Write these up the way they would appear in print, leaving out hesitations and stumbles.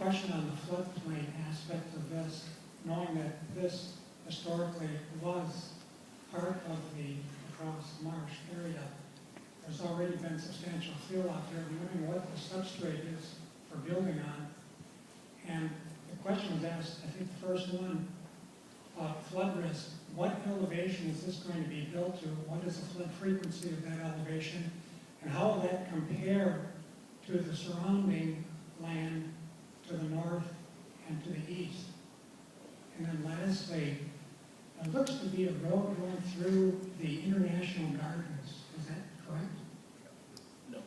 question on the floodplain aspect of this, knowing that this historically was part of the across marsh area. There's already been substantial fill out there. I'm wondering what the substrate is for building on. And the question was asked, I think the first one, flood risk. What elevation is this going to be built to? What is the flood frequency of that elevation? And how will that compare to the surrounding land to the north and to the east? And then lastly, it looks to be a road going through the International Gardens. Is that correct? No,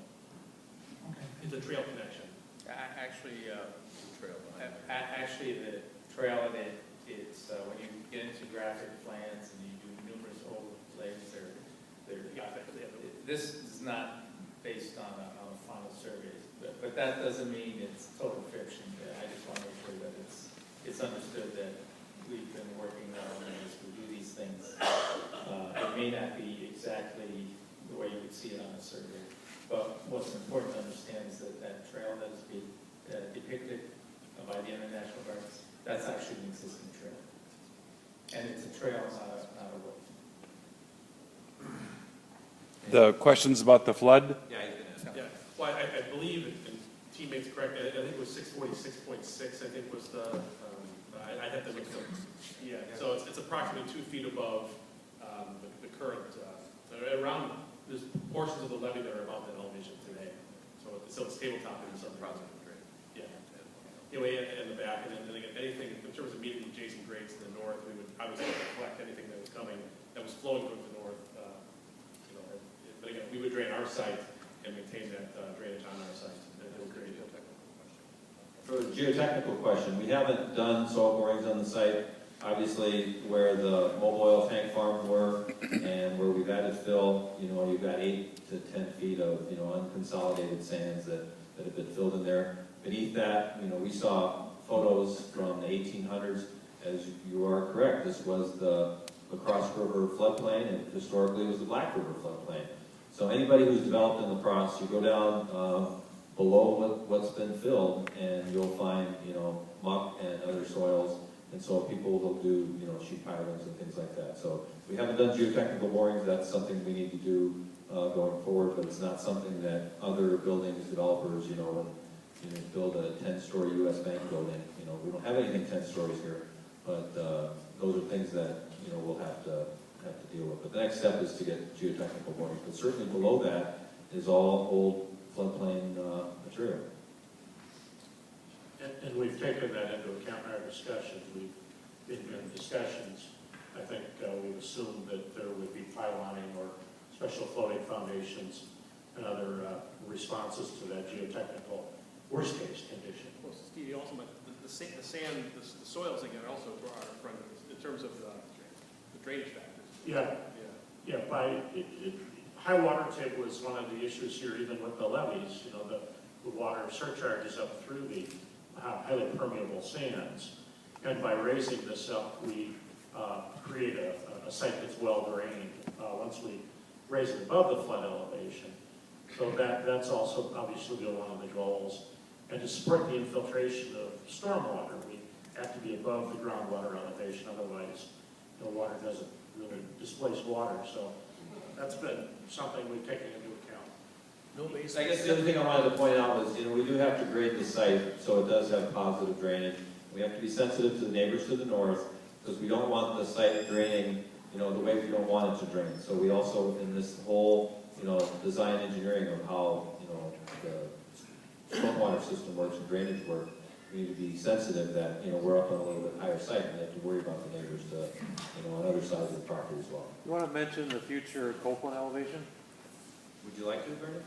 Okay. it's a trail connection. Actually, Trail behind there. actually, the trail, it's when you get into graphic plans and you do numerous overlays, this is not based on a final survey, but that doesn't mean it's total fiction. I just want to make sure that it's understood that we've been working on as we do these things. It may not be exactly the way you would see it on a survey, but what's important to understand is that that trail that is being depicted by the International Gardens, that's actually an existing trail. And it's a trail, not a road. The questions about the flood? Yeah, he's going to ask. Yeah, well, I believe, and teammates correct, I think it was 646.6, I think was the, I'd have to look up. Yeah, so it's approximately 2 feet above the current, around, there's portions of the levee that are above that elevation today. So it's tabletop in some Approximate grade. Yeah. Anyway, in the back, and then again, anything in terms of immediately adjacent grades to the north, we would obviously collect anything that was coming, that was flowing from the north. But again, we would drain our site and maintain that drainage on our site. For the geotechnical question, we haven't done soil borings on the site. Obviously, where the mobile oil tank farms were and where we've added fill, you've got 8 to 10 feet of, unconsolidated sands that have been filled in there. Beneath that, we saw photos from the 1800s. As you are correct, this was the Cross River floodplain, and historically it was the Black River floodplain. So anybody who's developed in La Crosse, you go down below what's been filled, and you'll find, muck and other soils. And so people will do, sheet pilings and things like that. So we haven't done geotechnical borings. That's something we need to do going forward, but it's not something that other buildings developers, when build a 10-story U.S. bank building, we don't have anything 10 stories here, but those are things that, we'll have to deal with. But the next step is to get geotechnical borings. But certainly below that is all old floodplain material. And we've taken that into account in our discussions. We've in discussions, I think we've assumed that there would be piloning or special floating foundations and other responses to that geotechnical worst case condition. Well, Steve, you also meant the sand, the soils again are also brought in front of us in terms of the drainage factors. Yeah. High water table is one of the issues here, even with the levees. The water surcharges up through the highly permeable sands, and by raising this up, we create a site that's well drained once we raise it above the flood elevation. So that's also obviously one of the goals. And to support the infiltration of stormwater, we have to be above the groundwater elevation, otherwise the water doesn't really displace water. So that's been something we've taken into account. No base. I guess the other thing I wanted to point out was, we do have to grade the site so it does have positive drainage. We have to be sensitive to the neighbors to the north, because we don't want the site draining, the way we don't want it to drain. So we also, in this whole, design engineering of how, the stormwater system works and drainage work, we need to be sensitive that, we're up on a little bit higher site, and we have to worry about the neighbors on other sides of the property as well. You want to mention the future Copeland elevation? Would you like to, Bernie?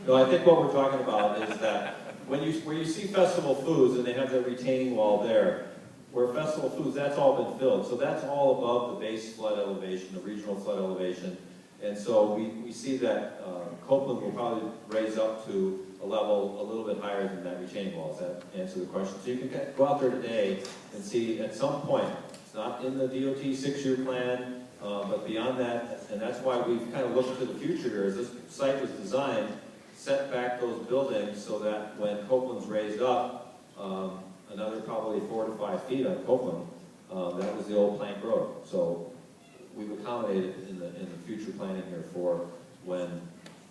No, I think what we're talking about is that where you see Festival Foods and they have their retaining wall there, where Festival Foods, that's all been filled. So that's all above the base flood elevation, the regional flood elevation. And so we see that Copeland will probably raise up to a level a little bit higher than that retaining wall. Does that answer the question? So you can go out there today and see at some point, it's not in the DOT 6-year plan, but beyond that, and that's why we've kind of looked to the future here, as this site was designed, set back those buildings so that when Copeland's raised up, another probably 4 to 5 feet on Copeland. That was the old plank road. So we've accommodated in the future planning here for when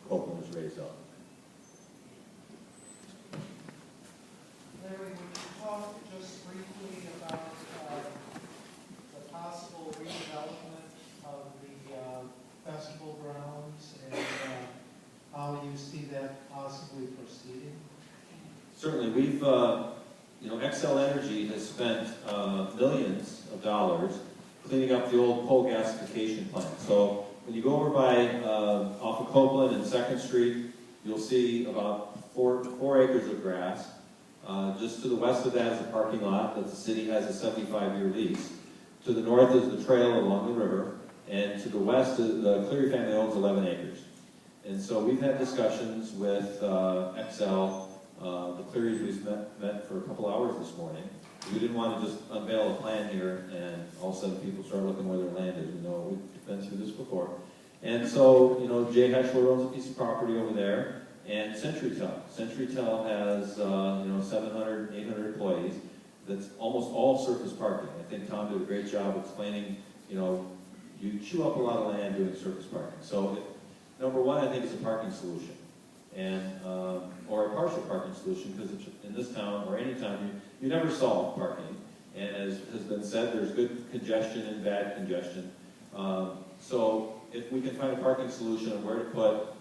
Copeland is raised up. Larry, would you talk just briefly about the possible redevelopment of the festival grounds and how you see that possibly proceeding? Certainly, we've, Xcel Energy has spent millions of dollars cleaning up the old coal gasification plant. So when you go over by off of Copeland and 2nd Street, you'll see about 4 acres of grass. Just to the west of that is a parking lot that the city has a 75-year lease. To the north is the trail along the river, and to the west, the Cleary family owns 11 acres. And so we've had discussions with Xcel. The Clearys we've met for a couple hours this morning. We didn't want to just unveil a plan here and all of a sudden people start looking where their land is. We know we've been through this before. And so, Jay Heschler owns a piece of property over there, and CenturyTel. CenturyTel has, 700, 800 employees. That's almost all surface parking. I think Tom did a great job explaining, you chew up a lot of land doing surface parking. So, number one, I think it's a parking solution, and or a partial parking solution, because in this town or any town, you never solve parking. And as has been said, there's good congestion and bad congestion. So if we can find a parking solution of where to put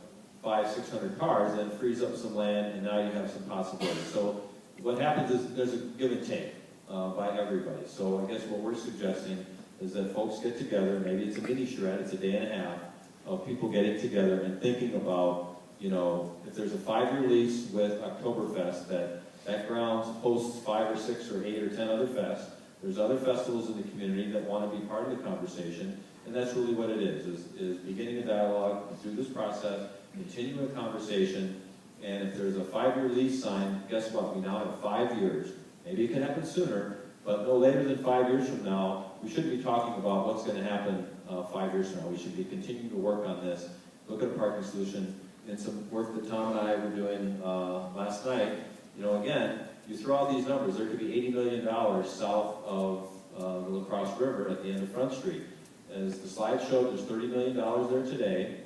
500-600 cars, then it frees up some land, and now you have some possibilities. So what happens is there's a give and take by everybody. So I guess what we're suggesting is that folks get together, maybe it's a mini shred, it's a day and a half, of people getting together and thinking about, if there's a 5-year lease with Oktoberfest, that grounds hosts 5 or 6 or 8 or 10 other fests. There's other festivals in the community that want to be part of the conversation, and that's really what it is beginning a dialogue through this process, continuing a conversation, and if there's a 5-year lease signed, guess what? We now have 5 years. Maybe it can happen sooner, but no later than 5 years from now, we shouldn't be talking about what's going to happen 5 years from now. We should be continuing to work on this, look at a parking solution, and some work that Tom and I were doing last night. Again, you throw out these numbers, there could be $80 million south of the La Crosse River at the end of Front Street. As the slide showed, there's $30 million there today.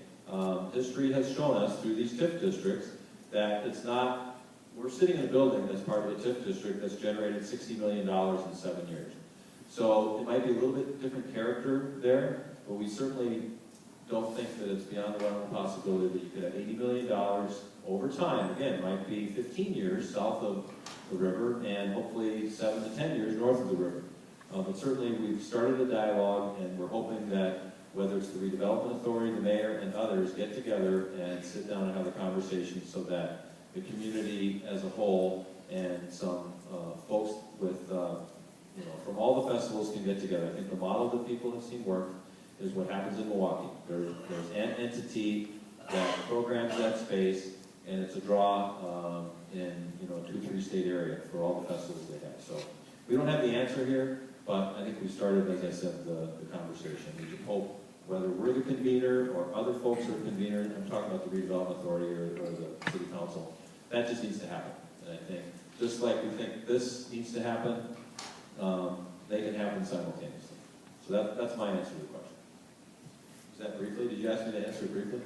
History has shown us through these TIF districts that it's not, we're sitting in a building that's part of a TIF district that's generated $60 million in 7 years. So it might be a little bit different character there, but we certainly don't think that it's beyond the realm of possibility that you could have $80 million over time. Again, it might be 15 years south of the river and hopefully 7 to 10 years north of the river. But certainly we've started a dialogue, and we're hoping that whether it's the redevelopment authority, the mayor, and others get together and sit down and have a conversation so that the community as a whole and some folks with, from all the festivals can get together. I think the model that people have seen work is what happens in Milwaukee. There's an entity that programs that space, and it's a draw in a 2-3 state area for all the festivals they have. So we don't have the answer here, but I think we started, as I said, the conversation. We can hope, whether we're the convener or other folks are the convener, I'm talking about the redevelopment authority or the city council, that just needs to happen. And I think, just like we think this needs to happen, they can happen simultaneously. So that's my answer to the question. Is that briefly? Did you ask me to answer briefly?